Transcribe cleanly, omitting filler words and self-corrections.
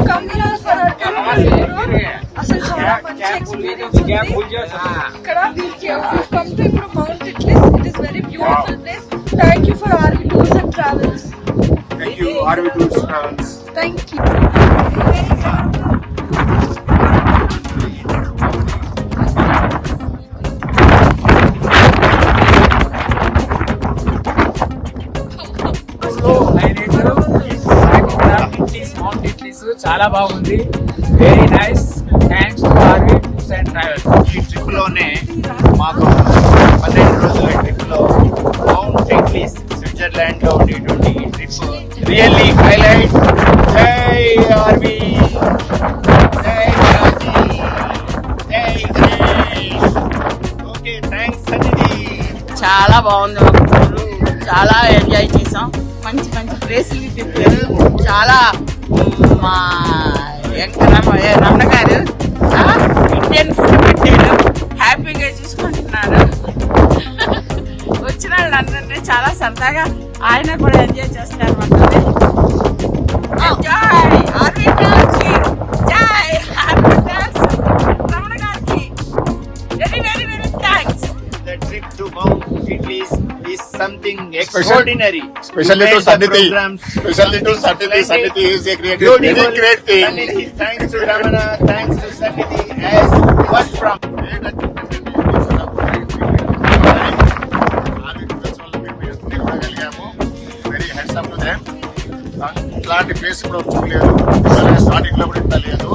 come here for our camping. అసలు చాలా మంచి ఎక్స్పీరియన్స్ ఉంది ఇక్కడ. we've come to ఇప్పుడు Mount Atlas. It is very beautiful place. Thank you for RV Tours and Travels. Thank you RV Tours and Travels. Thank you. చాలా బాగుంది. Very nice. Thanks to RV Tours and Travels. ఈ trip లోనే మాకు 12 రోజుల trip లో mount ఎట్లీస్ Switzerland లో ఉండేటువంటి ఈ ట్రిప్ రియల్లీ హైలైట్. జై ఆర్వీ, జై రాజీ, జై గణేష్. ఓకే, థ్యాంక్స్ సన్నిధి. చాలా బాగుంది. చాలా ఎంజాయ్ చేసాం. మంచి మంచి ప్లేసులు తిప్పారు. చాలా మా రమణ గారు ఇండియన్ ఫుడ్ పెట్టాడు. హ్యాపీగా చూసుకుంటున్నాడు. వచ్చిన వాళ్ళందరినీ చాలా సరదాగా ఆయన కూడా ఎంజాయ్ చేస్తారు. రమణ గారికి very very very thanks. The trip to Mount Atlas is something extraordinary. Especially to Sanidhi. Especially to Sanidhi. Sanidhi is a great thing. Sanidhi, thanks to Ramana, thanks to Sanidhi as was from. Very handsome to them. ఇట్లాంటి place ఇప్పుడు చూడలేదు. Starting లో కూడా ఇంత లేదు.